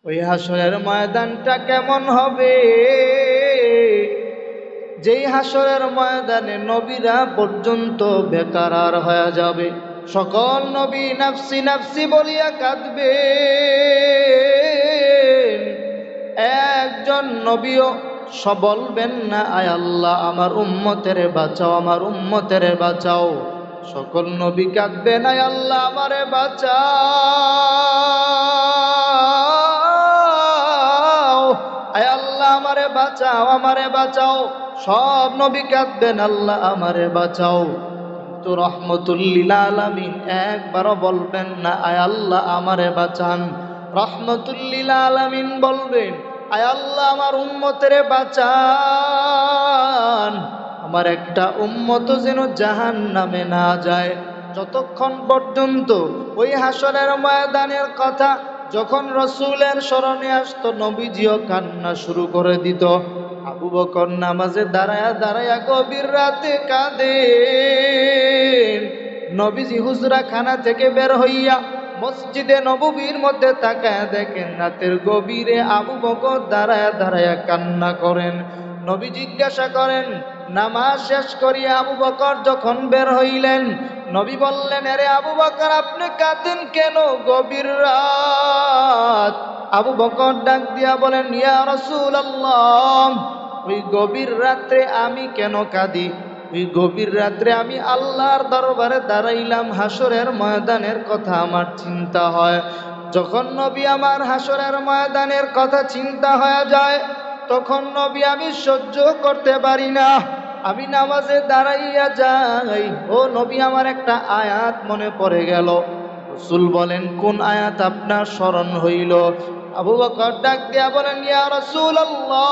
ওই হাসরের ময়দানটা কেমন হবে, যেই হাসরের ময়দানে নবীরা পর্যন্ত বেকারার হয়ে যাবে। সকল নবী নাফসি নাফসি বলিয়া কাঁদবে, একজন নবীও বলবেন না আয় আল্লাহ আমার উম্মতেরে বাঁচাও, আমার উম্মতেরে বাঁচাও। সকল নবী কাঁদবেন আয় আল্লাহ আমারে বাঁচাও, আয় আল্লাহ আমারে বাঁচাও, আমারে বাঁচাও। সব নবী কাঁদবেন আল্লাহ আমারে বাঁচাও, কিন্তু রহমতুল লিল আলামিন একবারও বলবেন না আয় আল্লাহ আমারে বাঁচান। রহমতুল লিল আলামিন বলবেন আয় আল্লাহ আমার উম্মতেরে বাঁচান, আমার একটা উম্মত যেন জাহান্নামে না যায়। যতক্ষণ পর্যন্ত ওই হাসরের ময়দানের কথা যখন রসুলের স্মরণে আসতো, নবীজিও কান্না শুরু করে দিত। আবু বকর নামাজে দাঁড়ায়া দাঁড়ায়া গভীর রাতে কাঁদেন। নবীজি হুজরা খানা থেকে বের হইয়া মসজিদে নববীর মধ্যে তাকায় দেখেন রাতের গভীরে আবু বকর দাঁড়ায়া দাঁড়ায়া কান্না করেন। নবী জিজ্ঞাসা করেন, নামাজ শেষ করিয়া আবু বকর যখন বের হইলেন, নবী বললেন, আরে আবু বকর আপনি কাঁদেন কেন, গভীর রাত। আবু বকর ডাক দিয়া বলেন, ইয়া রাসূলুল্লাহ, ওই গভীর রাত্রে আমি কেন কাঁদি? ওই গভীর রাত্রে আমি আল্লাহর দরবারে দাঁড়াইলাম, হাসরের ময়দানের কথা আমার চিন্তা হয়। যখন নবী আমার হাসরের ময়দানের কথা চিন্তা হয়ে যায়, তখন নবী আমি সহ্য করতে পারি না, আমি নামাজে দাঁড়াইয়া যাই। ও নবী আমার একটা আয়াত মনে পড়ে গেল। রাসূল বলেন, কোন আয়াত আপনার স্মরণ হইল? আবু বকর ডাক দিয়া বলেন, ইয়া রাসূলুল্লাহ,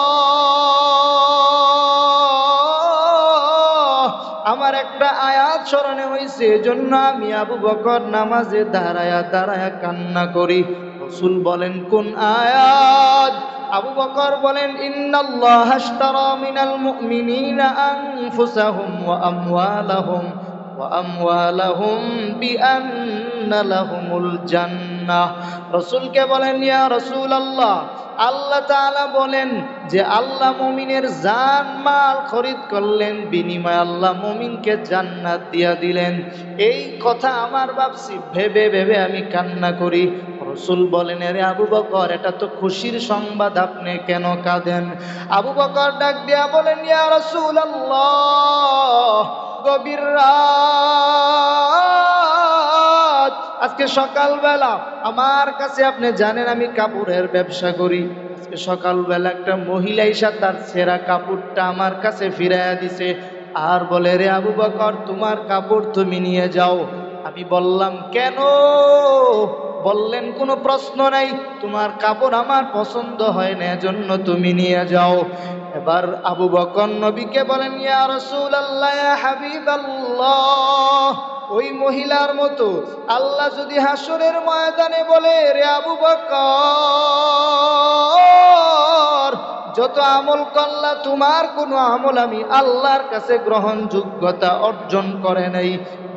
আমার একটা আয়াত স্মরণে হইছে, এজন্য আমি আবু বকর নামাজে দাঁড়ায়া দাঁড়ায়া কান্না করি। রাসূল বলেন, কোন আয়াত? আবু বকর বলেন, ইন্নাল্লাহা আশতারা মিনাল মুমিনিনা আনফুসাহুম ওয়া আমওয়ালাহুম বিআন্না লাহুমুল জান্নাহ। রাসূলকে বলেন, ইয়া রাসূলুল্লাহ, আল্লাহ তাআলা বলেন যে আল্লাহ মুমিনের জান মাল খরিদ করলেন, বিনিময়ে আল্লাহ মুমিনকে জান্নাত দিয়া দিলেন। এই কথা আমার ভাবছি, ভেবে ভেবে আমি কান্না করি। রাসূল বলেন, আরে আবু বকর, এটা তো খুশির সংবাদ, আপনি কেন কাঁদেন? আবু বকর ডাক দিয়া বলেন, ইয়া রাসূলুল্লাহ, গভীর রাত, আজকে সকালবেলা আমার কাছে, আপনি জানেন আমি কাপড়ের ব্যবসা করি, আজকে সকালবেলা একটা মহিলা এসে তার ছেঁড়া কাপড়টা আমার কাছে ফিরাইয়া দিছে, আর বলে, রে আবু বকর, তোমার কাপড় তুমি নিয়ে যাও। আমি বললাম, কেন? বললেন, কোনো প্রশ্ন নাই, তোমার কাপড় আমার পছন্দ হয় না, এজন্য তুমি নিয়ে যাও। এবার আবু বকর নবীকে বলেন, ইয়া রাসূলুল্লাহ, ইয়া হাবিবাল্লাহ, ওই মহিলার মতো আল্লাহ যদি হাসরের ময়দানে বলে, রে আবু বকর, যত আমল করলা, তোমার কোনো আমল আমি আল্লাহর কাছে গ্রহণযোগ্যতা অর্জন করে নাই।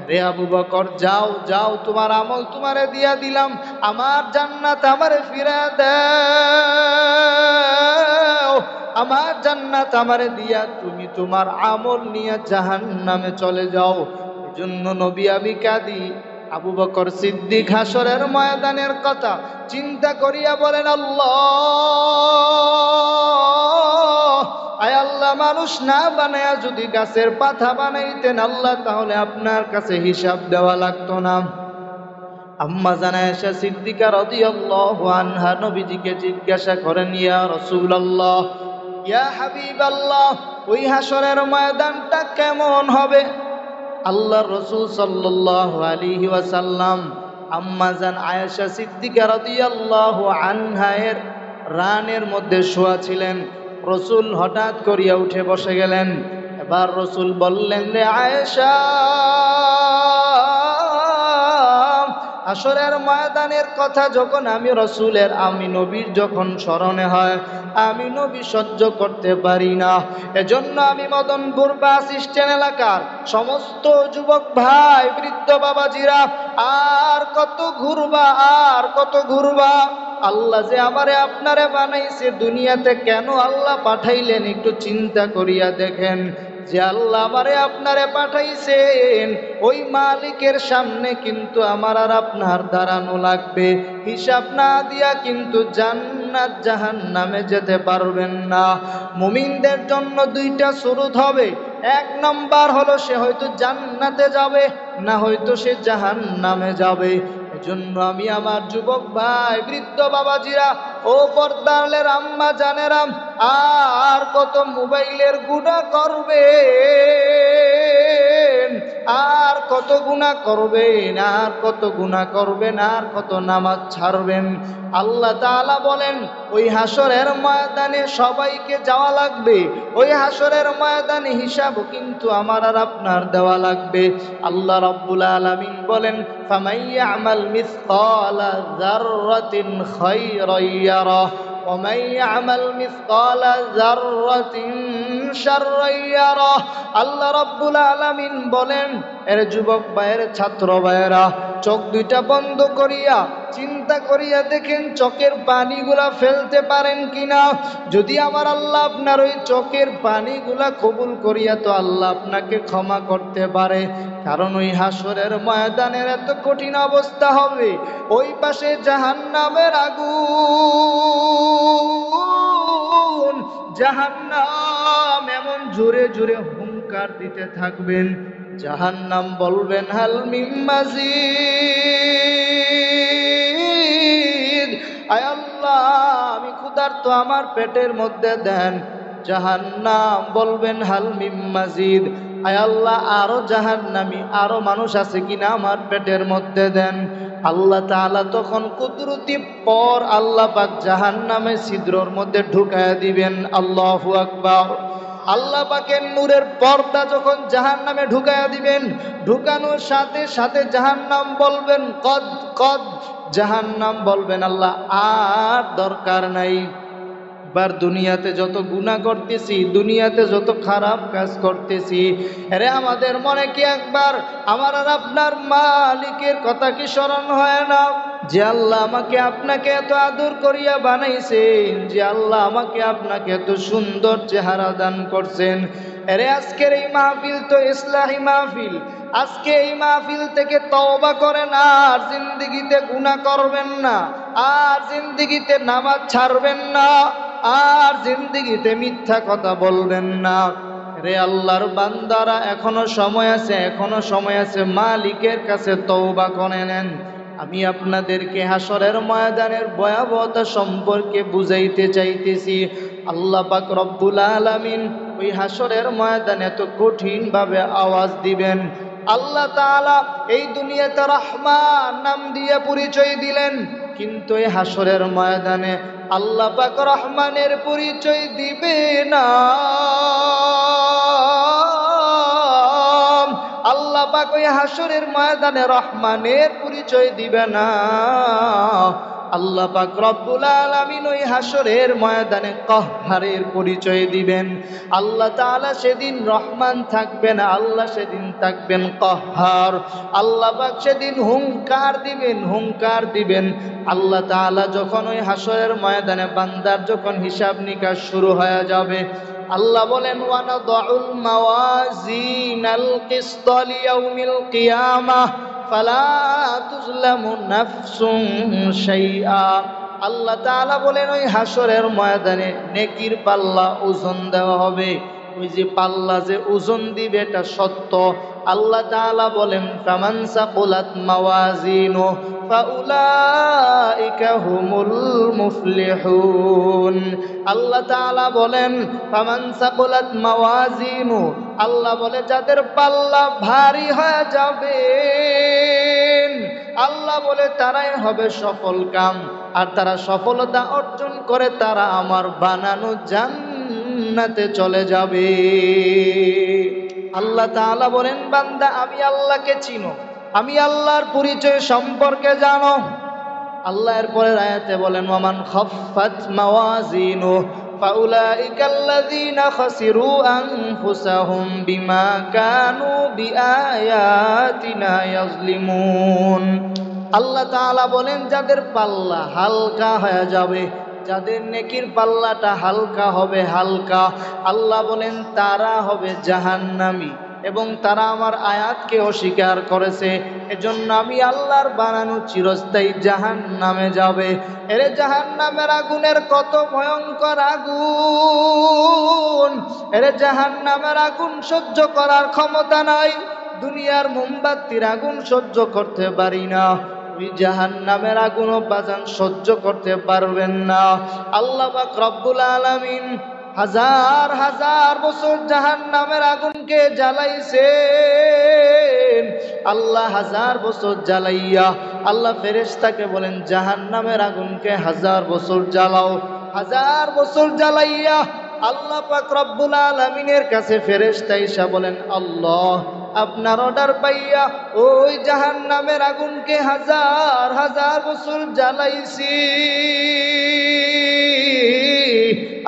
রে আবু বকর, যাও যাও, তোমার আমল তোমারে দিয়া দিলাম, আমার জান্নাত আমারে ফিরা দাও, আমার জান্নাত আমারে দিয়া তুমি তোমার আমল নিয়ে জাহান্নামে চলে যাও। এজন্য নবী আমি কাঁদি। আবু বকর সিদ্দিক হাসরের ময়দানের কথা চিন্তা করিয়া বলেন, আল্লাহ, আয় আল্লাহ, মানুষ না বানায়া যদি গাছের পাতা বানাইতেন আল্লাহ, তাহলে আপনার কাছে হিসাব দেওয়া লাগতো না। আম্মা জানা আয়েশা সিদ্দিকা রাদিয়াল্লাহু আনহা নবীজিকে জিজ্ঞাসা করেন, ইয়া রাসূলুল্লাহ, ইয়া হাবিবাল্লাহ, ওই হাসরের ময়দানটা কেমন হবে? আল্লাহর রাসূল সাল্লাল্লাহু আলাইহি ওয়াসাল্লাম আম্মা জান আয়েশা সিদ্দিকা রাদিয়াল্লাহু আনহা এর রানের মধ্যে শোয়া ছিলেন। রাসূল হঠাৎ করিয়া উঠে বসে গেলেন। এবার রাসূল বললেন, রে আয়েশা, হাসরের ময়দানের কথা যখন আমি রসুলের, আমি নবীর যখন স্মরণে হয়, আমি নবী সহ্য করতে পারি না। এজন্য আমি মদনপুর বাস স্ট্যান্ড এলাকার সমস্ত যুবক ভাই, বৃদ্ধ বাবাজিরা, আর কত ঘুরবা, আর কত ঘুরবা, আল্লাহ যে আমারে আপনারে বানাইছে, দুনিয়াতে কেন আল্লাহ পাঠাইলেন একটু চিন্তা করিয়া দেখেন। যে আল্লাহ আমারে আপনারে পাঠাইছেন, ওই মালিকের সামনে কিন্তু আমার আর আপনার দাঁড়ানো লাগবে। হিসাব না দিয়া কিন্তু জান্নাত জাহান্নামে যেতে পারবেন না। মুমিনদের জন্য দুইটা সুরুত হবে। এক নম্বর হলো সে হয়তো জান্নাতে যাবে, না হয়তো সে জাহান্নামে যাবে। এজন্য আমি আমার যুবক ভাই, বৃদ্ধ বাবাজিরা, ও পর্দালের আম্মা জানেরাম, আর কত মোবাইলের গুনাহ করবেন, আর কত গুনাহ করবেন, আর কত গুনাহ করবেন, আর কত নামাজ ছাড়বেন। আল্লাহ তাআলা বলেন ওই হাসরের ময়দানে সবাইকে যাওয়া লাগবে। ওই হাসরের ময়দানে হিসাব কিন্তু আমার আর আপনার দেওয়া লাগবে। আল্লাহ রাব্বুল আলামিন বলেন ফামান ইয়ামাল মিসকালা যাররাতিন খায়রান ইয়ারা ওয়া মান ইয়ামাল মিসকালা যাররাতিন শাররান ইয়ারা। আল্লাহ রাব্বুল আলামিন বলেন, এর যুবক ভাইয়ের, ছাত্র ভাইয়েরা, চোখ দুইটা বন্ধ করিয়া চিন্তা করিয়া দেখেন চোখের পানিগুলা ফেলতে পারেন কিনা। যদি আমার আল্লাহ আপনার ওই চোখের পানিগুলা কবুল করিয়া, তো আল্লাহ আপনাকে ক্ষমা করতে পারে। কারণ ওই হাসরের ময়দানের এত কঠিন অবস্থা হবে, ওই পাশে জাহান্নামের আগুন, জাহান্নাম এমন জোরে জোরে হুঙ্কার দিতে থাকবেন, জাহান্নাম বলবেন হাল মিন মাজিদ, আয় আল্লাহ আমি ক্ষুধার্ত, আমার পেটের মধ্যে দেন। জাহান্নাম বলবেন হাল মিন মাজিদ, আয় আল্লাহ আরো জাহান্নামী আরো মানুষ আছে কিনা আমার পেটের মধ্যে দেন। আল্লাহ তাআলা তখন কুদরতি পর আল্লাহ পাক জাহান্নামে ছিদ্রর মধ্যে ঢুকায়া দিবেন। আল্লাহু আকবার। আল্লাহ পাকের নূরের পর্দা যখন জাহান্নামে ঢুকায়া দিবেন, ঢুকানোর সাথে সাথে জাহান্নাম বলবেন কদ কদ, জাহান্নাম বলবেন আল্লাহ আর দরকার নাই। বার দুনিয়াতে যত গুনাহ করতেছি, দুনিয়াতে যত খারাপ কাজ করতেছি, আরে আমাদের মনে কি একবার আমার আর আপনার মালিকের কথা কি স্মরণ হয় না? যে আল্লাহ আমাকে আপনাকে এত আদর করিয়া বানাইছেন, যে আল্লাহ আমাকে আপনাকে এত সুন্দর চেহারা দান করছেন। আরে আজকের এই মাহফিল তো ইসলাহি মাহফিল। আজকে এই মাহফিল থেকে তওবা করেন, আর জিন্দেগিতে গুনাহ করবেন না, আর জিন্দেগিতে নামাজ ছাড়বেন না, আর জিন্দেগিতে মিথ্যা কথা বলবেন না। রে আল্লাহর বান্দারা, এখনো সময় আছে, এখনো সময় আছে, মালিকের কাছে তওবা করে নেন। আমি আপনাদেরকে হাসরের ময়দানের ভয়াবহতা সম্পর্কে বুঝাইতে চাইতেছি। আল্লাহ পাক রব্বুল আলামিন ওই হাসরের ময়দানে এত কঠিন ভাবে আওয়াজ দিবেন। আল্লাহ তাআলা এই দুনিয়াতে রহমান নাম দিয়ে পরিচয় দিলেন, কিন্তু এই হাসরের ময়দানে আল্লাহ পাক রহমানের পরিচয় দিবে না। আল্লাহ পাক ওই হাসরের ময়দানে রহমানের পরিচয় দিবে না। আল্লাহ পাক রব্বুল আলামিন ওই হাসরের ময়দানে কহ্হারের পরিচয় দিবেন। আল্লাহ তাআলা সেদিন রহমান থাকবেন, আল্লাহ সেদিন থাকবেন কহ্হার। আল্লাহ পাক সেদিন হুঙ্কার দিবেন, হুঙ্কার দিবেন। আল্লাহ তাআলা যখন ওই হাসরের ময়দানে বান্দার যখন হিসাব নিকাশ শুরু হয়ে যাবে, আল্লাহ বলেন ওয়ানাদাউল মাওয়াজিনাল কিসত লিয়াউমিল কিয়ামাহ ফালা তুজলামু নাফসুন শাইআ। আল্লাহ তাআলা বলেন ওই হাসরের ময়দানে নেকির পাল্লা ওজন দেওয়া হবে। ওই যে পাল্লা যে ওজন দিবে এটা সত্য। আল্লাহ তাআলা বলেন ফামান সাকুলাত মাওয়াজিনু ফাউলাইকা হুমুল মুফলিহুন। আল্লাহ তাআলা বলেন ফামান সাকুলাত মাওয়াজিনু, আল্লাহ বলে যাদের পাল্লা ভারী হয়ে যাবে, আল্লাহ বলে তারাই হবে সফল কাম। আর তারা সফলতা অর্জন করে তারা আমার বানানো জান্নাতে চলে যাবে। আল্লাহ তাআলা বলেন বান্দা আমি আল্লাহকে চিনো, আমি আল্লাহর পরিচয় সম্পর্কে জানো। আল্লাহ এর পরের আয়াতে বলেন ওয়ামান খাফফাত মাওয়াজিনু ফাউলাইকাল্লাযীনা খাসিরু আনফুসাহুম বিমা কানু বিআয়াতিনা ইয়াজলিমুন। আল্লাহ তাআলা বলেন যাদের পাল্লা হালকা হয়ে যাবে, যাদের নেকির পাল্লাটা হালকা হবে, হালকা, আল্লাহ বলেন তারা হবে জাহান্নামী এবং তারা আমার আয়াতকে অস্বীকার করেছে। এজন্য আমি আল্লাহর বানানো চিরস্থায়ী জাহান্নামে যাবে। এরে জাহান্নামের আগুনের কত ভয়ঙ্কর আগুন! এরে জাহান্নামের আগুন সহ্য করার ক্ষমতা নাই। দুনিয়ার মোমবাতির আগুন সহ্য করতে পারি না, ওই জাহান্নামের আগুনও বাজান সহ্য করতে পারবেন না। আল্লাহ পাক রব্বুল আলামিন হাজার হাজার বছর জাহান্নামের আগুনকে জ্বালাইছেন। আল্লাহ হাজার বছর জ্বালাইয়া আল্লাহ ফেরেশতাকে বলেন জাহান্নামের আগুনকে হাজার বছর জ্বালাও। হাজার বছর জ্বালাইয়া আল্লাহ পাক রব্বুল আলামিনের কাছে ফেরেশতা এসে বলেন আল্লাহ আপনার অর্ডার পাইয়া ওই জাহান্নামের আগুনকে হাজার হাজার বছর জ্বালাইছি,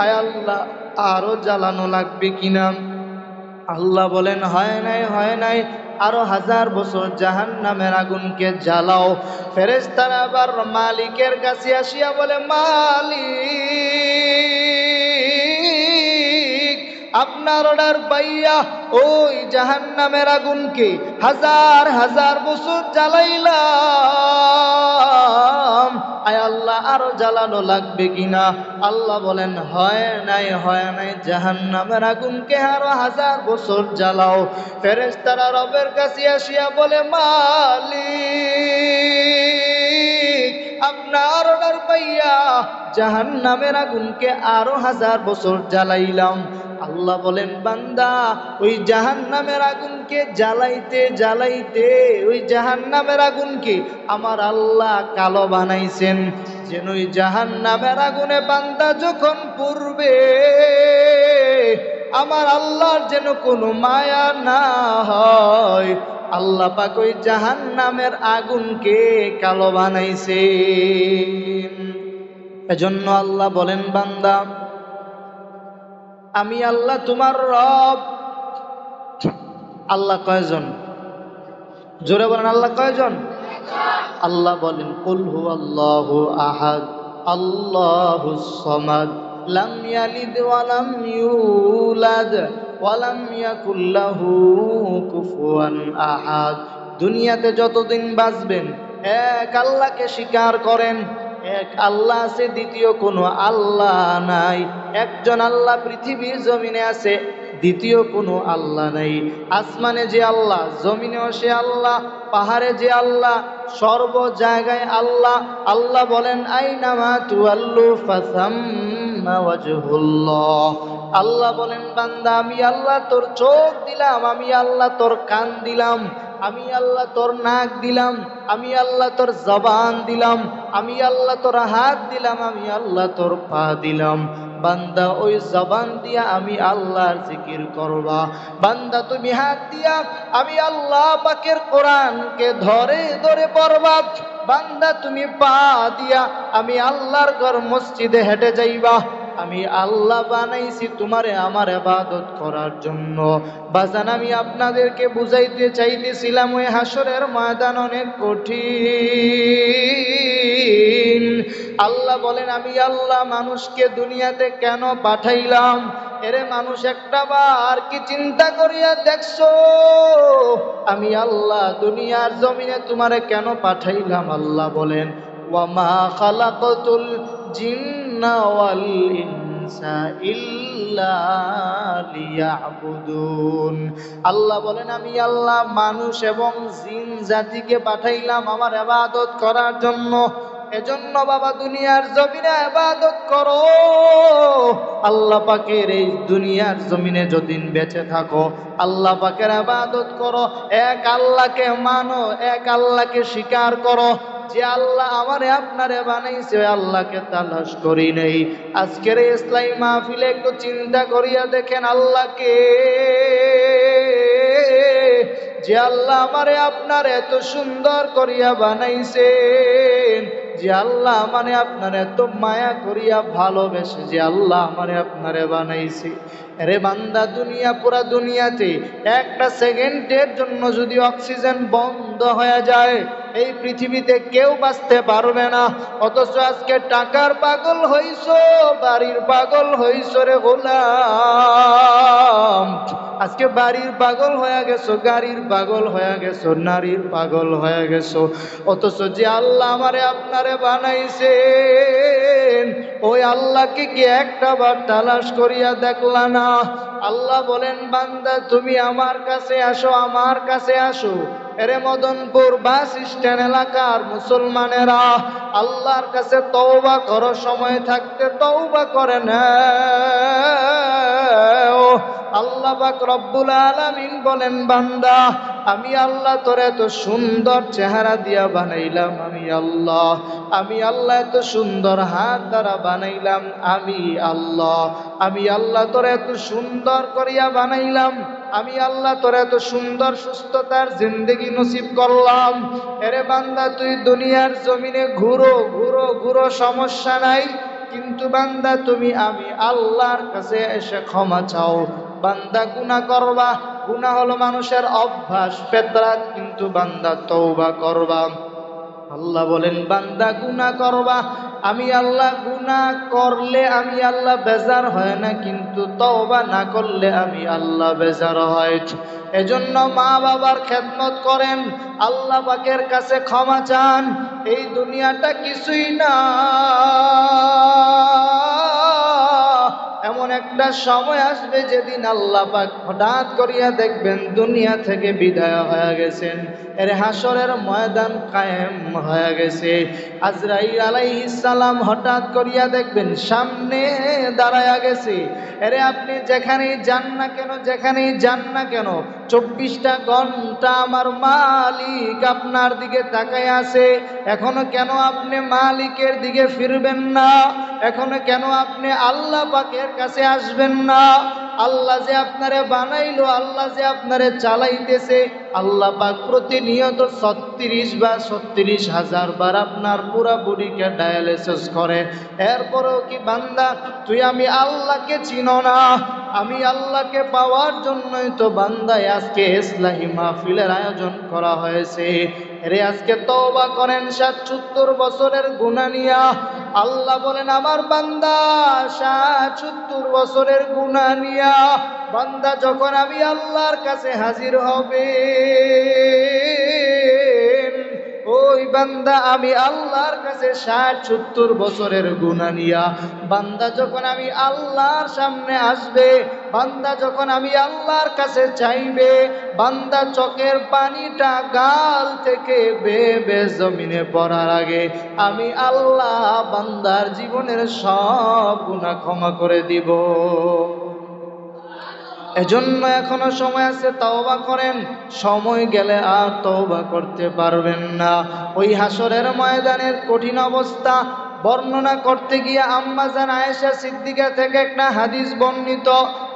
আয় আল্লাহ আরো জ্বালানো লাগবে কিনা? আল্লাহ বলেন হয় নাই, হয় নাই, আরো হাজার বছর জাহান্নামের আগুনকে জ্বালাও। ফেরেশতারা আবার মালিকের কাছে আসিয়া বলে মালিক আপনার অর্ডার পাইয়া ওই জাহান্নামের আগুনকে হাজার হাজার বছর জ্বালাইলাম, আয় আল্লাহ আরো জ্বালানো লাগবে কিনা? আল্লাহ বলেন হয় নাই, হয় নাই, জাহান্নামের আগুনকে আরো হাজার বছর জ্বালাও। ফেরেশতারা রবের কাছে আসিয়া বলে মালিক আপনার অর্ডার পাইয়া জাহান্নামের আগুনকে আরো হাজার বছর জ্বালাইলাম। আল্লাহ বলেন বান্দা ওই জাহান্নামের আগুনকে জ্বালাইতে জ্বালাইতে ওই জাহান্নামের আগুনকে আমার আল্লাহ কালো বানাইছেন, যেন ওই জাহান্নামের আগুনে বান্দা যখন পড়বে আমার আল্লাহর যেন কোনো মায়া না হয়। আল্লাহ পাক ওই জাহান্নামের আগুনকে কালো বানাইছেন। এজন্য আল্লাহ বলেন বান্দা আমি আল্লাহ তোমার রব। আল্লাহ কয়জন? জোরে বলেন আল্লাহ কয়জন? আল্লাহ বলেন কুল হুয়াল্লাহু আহাদ আল্লাহুস সামাদ লাম ইয়ালিদ ওয়া লাম ইউলাদ ওয়া লাম ইয়াকুল লাহু কুফুয়ান আহাদ। দুনিয়াতে যতদিন বাঁচবেন এক আল্লাহকে স্বীকার করেন, এক আল্লাহ আছে, দ্বিতীয় কোনো আল্লাহ নাই। একজন আল্লাহ পৃথিবীর জমিনে আছে, দ্বিতীয় কোনো আল্লাহ নাই। আসমানে যে আল্লাহ, জমিনেও সে আল্লাহ, পাহাড়ে যে আল্লাহ, সর্ব জায়গায় আল্লাহ। আল্লাহ বলেন আইনামা তুআল্লু ফাসাম্মা ওয়াজহুল্লাহ। আল্লাহ বলেন বান্দা আমি আল্লাহ তোর চোখ দিলাম, আমি আল্লাহ তোর কান দিলাম, আমি আল্লাহ তোর নাক দিলাম, আমি আল্লাহ তোর জবান দিলাম, আমি আল্লাহ তোর হাত দিলাম, আমি আল্লাহ তোর পা দিলাম। বান্দা ওই জবান দিয়া আমি আল্লাহর জিকির করবা, বান্দা তুমি হাত দিয়া আমি আল্লাহ পাকের কোরআনকে ধরে ধরে পড়বা, বান্দা তুমি পা দিয়া আমি আল্লাহর ঘর মসজিদে হেঁটে যাইবা। আমি আল্লাহ বানাইছি তোমারে আমার ইবাদত করার জন্য। বাজান আমি আপনাদেরকে বুঝাইতে চাইতেছিলাম ওই হাসরের ময়দান অনেক কঠিন। আল্লাহ বলেন আমি আল্লাহ মানুষকে দুনিয়াতে কেন পাঠাইলাম? এরে মানুষ একটা বার কি চিন্তা করিয়া দেখছো আমি আল্লাহ দুনিয়ার জমিনে তোমারে কেন পাঠাইলাম? আল্লাহ বলেন ওয়ামা খালাকাতুল জিন্না ওয়াল ইনসা ইল্লা লিয়াবুদুন। আল্লাহ বলেন আমি আল্লাহ মানুষ এবং জিন জাতিকে পাঠাইলাম আমার ইবাদত করার জন্য। এজন্য বাবা দুনিয়ার জমিনে ইবাদত করো। আল্লাহ পাকের এই দুনিয়ার জমিনে যতদিন বেঁচে থাকো আল্লাহ পাকের ইবাদত করো, এক আল্লাহকে মানো, এক আল্লাহকে স্বীকার করো। যে আল্লাহ আমারে আপনারে বানাইছে ওই আল্লাহকে তালাশ করি নেই। আজকের এই ইসলামী মাহফিলে একটু চিন্তা করিয়া দেখেন আল্লাহকে, যে আল্লাহ আমারে আপনার এত সুন্দর করিয়া বানাইছেন, যে আল্লাহ আমারে আপনার এত মায়া করিয়া ভালোবেসে যে আল্লাহ আমারে আপনারে বানাইছে। আরে বান্দা দুনিয়া পুরা দুনিয়াতে একটা সেকেন্ডের জন্য যদি অক্সিজেন বন্ধ হয়ে যায় এই পৃথিবীতে কেউ বাঁচতে পারবে না। অথচ আজকে টাকার পাগল হইছো, বাড়ির পাগল হইছো রে গোলাম। আজকে বাড়ির পাগল হয়ে গেছো, গাড়ির পাগল হয়ে গেছো, নারীর পাগল হয়ে গেছো। অথচ যে আল্লাহ আমারে আপনারে বানাইছেন, ওই আল্লাহকে কি একটা বার তালাশ করিয়া দেখলা না? আল্লাহ বলেন, বান্দা তুমি আমার কাছে আসো, আমার কাছে আসো। এরে মদনপুর বাস স্ট্যান্ড এলাকার মুসলমানেরা, আল্লাহর কাছে তওবা করো, সময় থাকতে তওবা করে নাও। আল্লাহ পাক রব্বুল আলামিন বলেন, বান্দা আমি আল্লাহ তোরে এত সুন্দর চেহারা দিয়া বানাইলাম, আমি আল্লাহ এত সুন্দর হাত দ্বারা বানাইলাম, আমি আল্লাহ তোরে এত সুন্দর করিয়া বানাইলাম, আমি আল্লাহ তোরে এত সুন্দর সুস্থতার জিন্দেগি নসিব করলাম। এরে বান্দা তুই দুনিয়ার জমিনে ঘুরো ঘুরো ঘুরো, সমস্যা নাই, কিন্তু বান্দা তুমি আমি আল্লাহর কাছে এসে ক্ষমা চাও। বান্দা গুনাহ করবা, গুনাহ হলো মানুষের অভ্যাস, ফেতরাত, কিন্তু বান্দা তওবা করবা। আল্লাহ বলেন, বান্দা গুনাহ করবা, আমি আল্লাহ গুনাহ করলে আমি আল্লাহ বেজার হয় না, কিন্তু তওবা না করলে আমি আল্লাহ বেজার হয়। এজন্য মা বাবার খেদমত করেন, আল্লাহ পাকের কাছে ক্ষমা চান। এই দুনিয়াটা কিছুই না। এমন একটা সময় আসবে যেদিন আল্লাহ পাক হঠাৎ করিয়া দেখবেন দুনিয়া থেকে বিদায় হয়ে গেছেন, এর হাসরের ময়দান কায়েম হয়ে গেছে। আজরাইল আলাইহিস সালাম হঠাৎ করিয়া দেখবেন সামনে দাঁড়ায়া গেছে। এরে আপনি যেখানেই যান না কেন, যেখানেই যান না কেন, 24টা ঘন্টা আমার মালিক আপনার দিকে তাকায় আছে। এখনো কেন আপনি মালিকের দিকে ফিরবেন না? এখনো কেন আপনি আল্লাহ পাকের কাছে আসবেন না? আল্লাহ যে আপনারে বানাইলো, আল্লাহ যে আপনারে চালাইতেছে, আল্লাহ পাক প্রতিনিয়ত 36 বা 36,000 বার আপনার পুরা বডিকে ডায়ালিসিস করে। এরপরেও কি বান্দা তুই আমি আল্লাহকে চিনো না? আমি আল্লাহকে পাওয়ার জন্যই তো বান্দায় আজকে ইসলাহি মাহফিলের আয়োজন করা হয়েছে। রে আজকে তওবা করেন ৭৭ বছরের গুনাহ নিয়া। আল্লাহ বলেন, আমার বান্দা ৭৭ বছরের গুনাহ নিয়া বান্দা যখন আমি আল্লাহর কাছে হাজির হবে, ওই বান্দা আমি আল্লাহর কাছে ৬০-৭০ বছরের গুনাহ নিয়া বান্দা যখন আমি আল্লাহর সামনে আসবে, বান্দা যখন আমি আল্লাহর কাছে চাইবে, বান্দা চোখের পানিটা গাল থেকে বেয়ে বেয়ে জমিনে পড়ার আগে আমি আল্লাহ বান্দার জীবনের সব গুনাহ ক্ষমা করে দিব। এজন্য এখনো সময় আছে, তওবা করেন। সময় গেলে আর তওবা করতে পারবেন না। ওই হাসরের ময়দানের কঠিন অবস্থা বর্ণনা করতে গিয়ে আম্মা জান আয়েশা সিদ্দিকা থেকে একটা হাদিস বর্ণিত।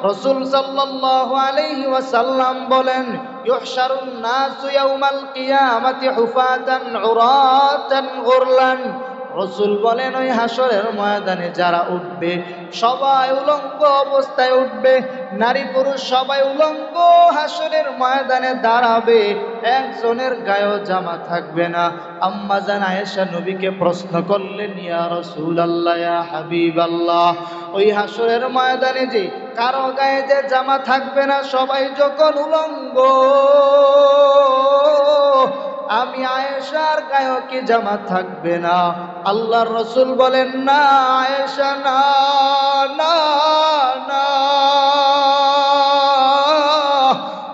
রাসূল সাল্লাল্লাহু আলাইহি ওয়াসাল্লাম বলেন, ইউহশারুন নাসু ইয়াউমাল কিয়ামাতি হুফাতান উরাতান গুরলান। রাসূল বলেন, ওই হাসরের ময়দানে যারা উঠবে সবাই উলঙ্গ অবস্থায় উঠবে, নারী পুরুষ সবাই উলঙ্গ হাসরের ময়দানে দাঁড়াবে, একজনের গায়েও জামা থাকবে না। আম্মা জান আয়েশা নবীকে প্রশ্ন করলেন, ইয়া রাসূলুল্লাহ, ইয়া হাবিবাল্লাহ, ওই হাসরের ময়দানে যে কারো গায়ে যে জামা থাকবে না, সবাই যখন উলঙ্গ, আমি আয়েশার গায়েও কি জামা থাকবে না? আল্লাহর রাসূল বলেন, না আয়েশা, না না না,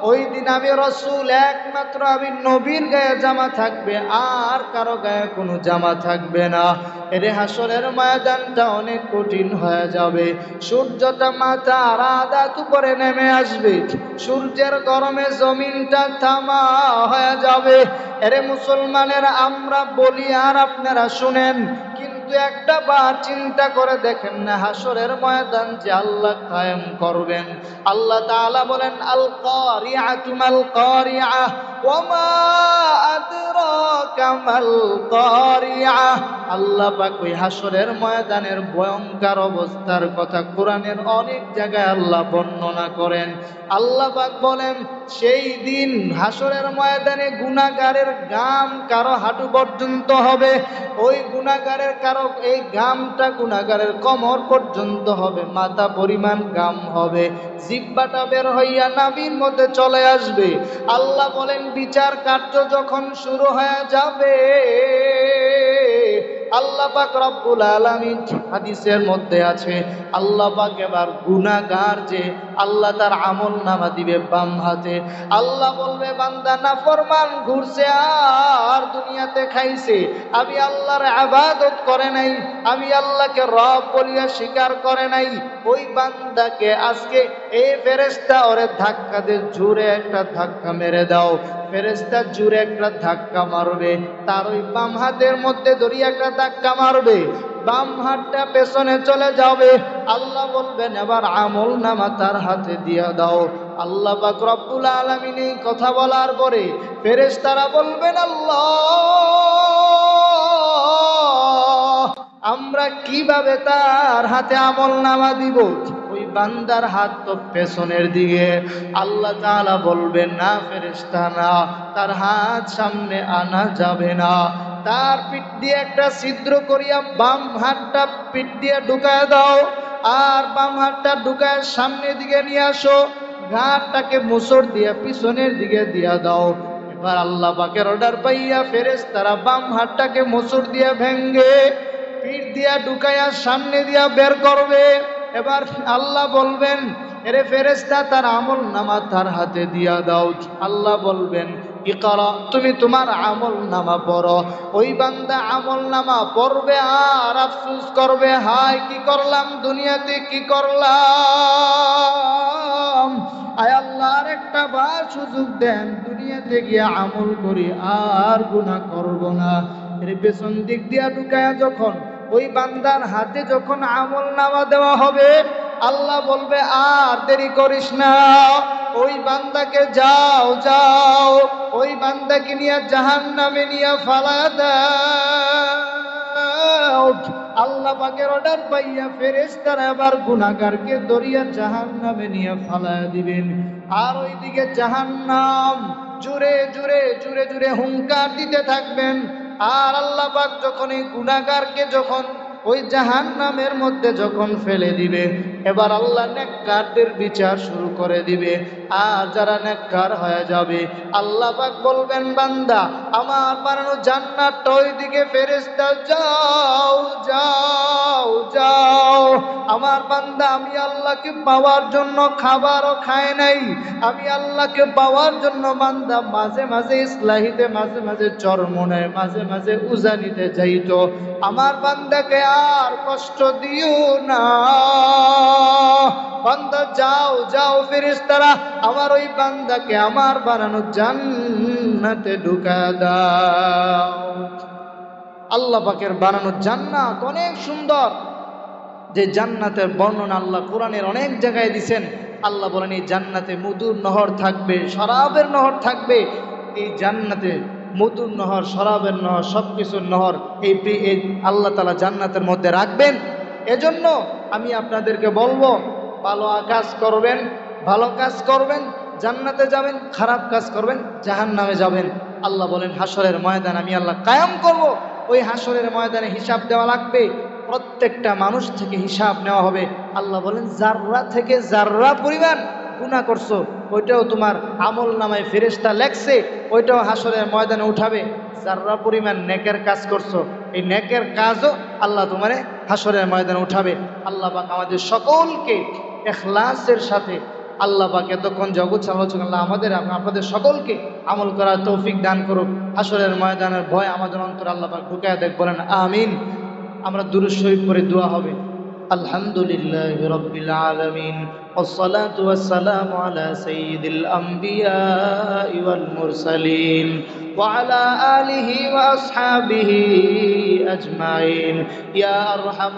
ওই দিন আমি রাসূল একমাত্র আমি নবীর গায়ে জামা থাকবে, আর কারো গায়ে কোনো জামা থাকবে না। এর হাসরের ময়দানটা অনেক কঠিন হয়ে যাবে। সূর্যটা মাথার আদাত উপরে নেমে আসবে, সূর্যের গরমে জমিনটা তামা হয়ে যাবে। এরে মুসলমানের আমরা বলি আর আপনারা শুনেন, কিন্তু একটা বার চিন্তা করে দেখেন না, হাসরের ময়দান যে আল্লাহ কায়েম করবেন, আল্লাহ তাআলা বলেন, আল কারিআতু মাল কারিআহ ওয়া মা আদরাকা মাল কারিআহ। আল্লাহ পাক ওই হাসরের ময়দানের ভয়ঙ্কর অবস্থার কথা কোরআনের অনেক জায়গায় আল্লাহ বর্ণনা করেন। আল্লাহ পাক বলেন সেই দিন হাসরের ময়দানে গুনাহগারের ঘাম কারো হাঁটু পর্যন্ত হবে। ওই গুনাহগারের কারো এই ঘামটা গুনাহগারের কোমর পর্যন্ত হবে, মাথা পরিমাণ ঘাম হবে। জিহ্বাটা বের হইয়া নাভির মধ্যে চলে আসবে। আল্লাহ বলেন বিচার কার্য যখন শুরু হয়ে যাবে, আল্লাহ পাক রব্বুল আলামিন হাদিসের মধ্যে আছে আল্লাহ পাক এবার গুনাহগার যে আল্লাহ তার আমল নামা দিবে বাম হাতে। আল্লাহ বলবে বান্দা নাফরমান ঘুরছে আর দুনিয়াতে খাইছে, আমি আল্লাহর ইবাদত করে নাই, আমি আল্লাহকে রব বলিয়া স্বীকার করে নাই, ওই বান্দাকে আজকে এই ফেরেশতা ওরে ধাক্কা দিয়ে জোরে একটা ধাক্কা মেরে দাও। ফেরেশতা জোরে একটা ধাক্কা মারবে, তার ওই বাম হাতের মধ্যে ধরিয়ে একটা ধাক্কা মারবে, বাম হাতটা পেছনে চলে যাবে। আল্লাহ বলবেন এবার আমল নামা তার হাতে দিয়া দাও। আল্লাহ পাক রব্বুল আলামিন এই কথা বলার পরে ফেরেশতারা বলবেন আল্লাহ আমরা কিভাবে তার হাতে আমল নামা দিব? ওই বান্দার হাত তো পেছনের দিকে। আল্লাহ তাআলা বলবেন না ফেরেশতা না, তার হাত সামনে আনা যাবে না, তার পিঠ দিয়ে একটা ছিদ্র করিয়া বাম হাতটা পিঠ দিয়ে ঢুকায় দাও, আর বাম হাতটা ঢুকায় সামনের দিকে নিয়ে আসো, ঘাটটাকে মোচড় দিয়া পিছনের দিকে দিয়া দাও। এবার আল্লাহ পাকের অর্ডার পাইয়া ফেরেশতারা বাম হাতটাকে মোচড় দিয়া ভেঙ্গে পিঠ দিয়া ঢুকাইয়া সামনে দিয়া বের করবে। এবার আল্লাহ বলবেন এরে ফেরেশতা তার আমল নামা তার হাতে দিয়া দাও। আল্লাহ বলবেন ইকরা, তুমি তোমার আমল নামা পড়ো। ওই বান্দা আমল নামা পড়বে আর আফসোস করবে, হায় কি করলাম, দুনিয়াতে কি করলাম, আয় আল্লাহ আর একটা বার সুযোগ দেন, দুনিয়াতে গিয়ে আমল করি আর গুনাহ করব না। এর পেছন দিক দিয়া ঢুকায়া যখন ওই বান্দার হাতে যখন আমল নামা দেওয়া হবে, আল্লাহ বলবে আর দেরি করিস না, ওই বান্দাকে যাও যাও ওই বান্দাকে নিয়ে জাহান্নামে নিয়ে ফালা দাও। আল্লাহ পাকের অর্ডার পাইয়া ফেরেশতারা আবার গুনাহগারকে দরিয়া জাহান্নামে নিয়ে ফালায়া দিবেন। আর ওইদিকে জাহান্নাম জুড়ে জুড়ে জুড়ে জুড়ে হুঙ্কার দিতে থাকবেন। আর আল্লাহ পাক যখন এই গুনাহগারকে যখন ওই জাহান্নামের মধ্যে যখন ফেলে দিবে, এবার আল্লাহ নেককারদের বিচার শুরু করে দিবে। আর যারা নেককার হয়ে যাবে আল্লাহ পাক বলবেন বান্দা আমার বানানো জান্নাতটা ওইদিকে ফেরেশতা যাও যাও যাও। আমার বান্দা আমি আল্লাহকে পাওয়ার জন্য খাবারও খায় নাই, আমি আল্লাহকে পাওয়ার জন্য বান্দা মাঝে মাঝে ইসলাহিতে মাঝে মাঝে চরমনে মাঝে মাঝে উজানিতে যাইতো। আমার বান্দাকে আর কষ্ট দিও না, বান্দা যাও যাও ফেরেশতারা আমার ওই বান্দাকে আমার বানানো জান্নাতে ঢুকা দাও। আল্লাহ পাকের বানানো জান্নাত অনেক সুন্দর, যে জান্নাতের বর্ণনা আল্লাহ কোরআনের অনেক জায়গায় দিয়েছেন। আল্লাহ বলেন এই জান্নাতে মধুর নহর থাকবে, শরাবের নহর থাকবে। এই জান্নাতে মধুর নহর, শরাবের নহর, সব কিছুর নহর এই আল্লাহ তাআলা জান্নাতের মধ্যে রাখবেন। এজন্য আমি আপনাদেরকে বলবো ভালো কাজ করবেন, ভালো কাজ করবেন জান্নাতে যাবেন, খারাপ কাজ করবেন জাহান্নামে যাবেন। আল্লাহ বলেন হাসরের ময়দান আমি আল্লাহ কায়েম করব। ওই হাসরের ময়দানে হিসাব দেওয়া লাগবে, প্রত্যেকটা মানুষ থেকে হিসাব নেওয়া হবে। আল্লাহ বলেন জাররা থেকে জাররা পরিমাণ গুনাহ করছো ওইটাও তোমার আমল নামায় ফেরেশতা লেখছে, ওইটাও হাসরের ময়দানে উঠাবে। জাররা পরিমাণ নেকের কাজ করছো, এই নেকের কাজও আল্লাহ তোমারে হাসরের ময়দানে উঠাবে। আল্লাহ পাক আমাদের সকলকে ইখলাসের সাথে আল্লাহ পাক এতক্ষণ জগৎ আলোচনা আল্লাহ আমাদের আপনাদের সকলকে আমল করার তৌফিক দান করুক। হাসরের ময়দানের ভয় আমাদের অন্তরে আল্লাহ পাক ঢুকায় দেখ, বলেন আমিন। আমরা দুরূদ শরীফ পড়ে দোয়া হবে। আলহামদুলিল্লাহি রাব্বিল আলামিন والصلاة والسلام على سيد الأنبياء والمرسلين وعلى آله وأصحابه أجمعين يا أرحم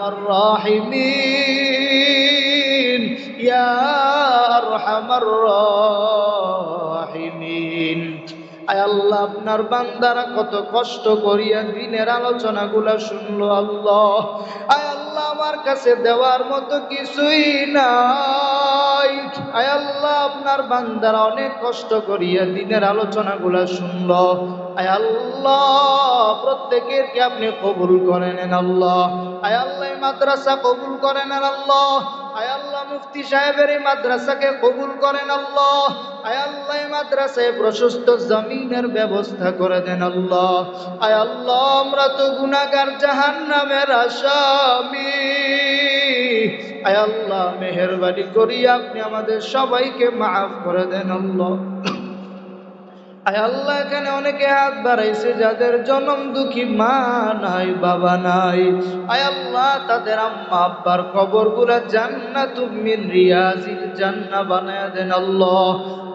الراحمين يا أرحم الراحمين আয় আল্লাহ আপনার বান্দারা কত কষ্ট করিয়া দিনের আলোচনাগুলা শুনলো আল্লাহ। আয় আল্লাহ আমার কাছে দেওয়ার মতো কিছুই নাই। আয় আল্লাহ আপনার বান্দারা অনেক কষ্ট করিয়া দিনের আলোচনাগুলা শুনলো। আয় আল্লাহ প্রত্যেকেরকে আপনি কবুল করে নেন আল্লাহ। আয় আল্লাহ মাদ্রাসা কবুল করে নেন আল্লাহ। আয় আল্লাহ মুফতি সাহেবের এই মাদ্রাসাকে কবুল করেন আল্লাহ। আয় আল্লাহ মাদ্রাসায় প্রশস্ত জমিনের ব্যবস্থা করে দেন আল্লাহ। আয় আল্লাহ আমরা তো গুনাহগার জাহান্নামের আসামি। আয় আল্লাহ মেহেরবানি করিয়া আপনি আমাদের সবাইকে মাফ করে দেন আল্লাহ। আয় আল্লাহ এখানে অনেকে হাত বাড়াইছে যাদের জনম দুঃখী মা নাই বাবা নাই। আয় আল্লাহ তাদের আম্মা আব্বার কবরগুলা জান্নাতুম মিন রিয়াজিল জান্নাহ বানায়া দেন আল্লাহ।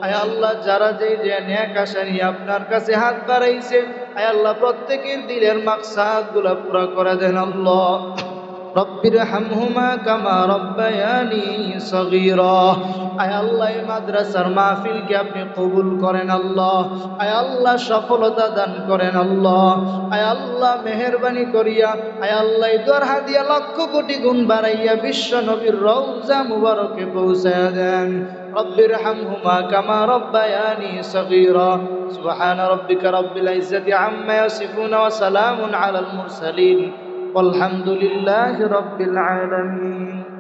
আয় আল্লাহ যারা যেই যে নেক আশা নিয়ে আপনার কাছে হাত বাড়াইছে আয় আল্লাহ প্রত্যেকের দিলের মাকসাদগুলা পুরা করে দেন আল্লাহ। রব্বিরহামহুমা কামা রব্বায়ানি সগীরা। আয় আল্লাহ এই মাদ্রাসার মাহফিলকে আপনি কবুল করেন আল্লাহ। আয় আল্লাহ সফলতা দান করেন আল্লাহ। আয় আল্লাহ মেহেরবানি করিয়া আয় আল্লাহ এই দর হাদিয়া লক্ষ কোটি গুণ বাড়াইয়া বিশ্ব নবীর রওজা মুবারকে পৌঁছায়া দেন। রব্বিরহামহুমা কামা রব্বায়ানি সগীরা। সুবহান রাব্বিকা রাব্বিল ইজ্জাতি আম্মা ইয়াসিফুন ওয়া সালামুন আলাল মুরসালিন والحمد لله رب العالمين।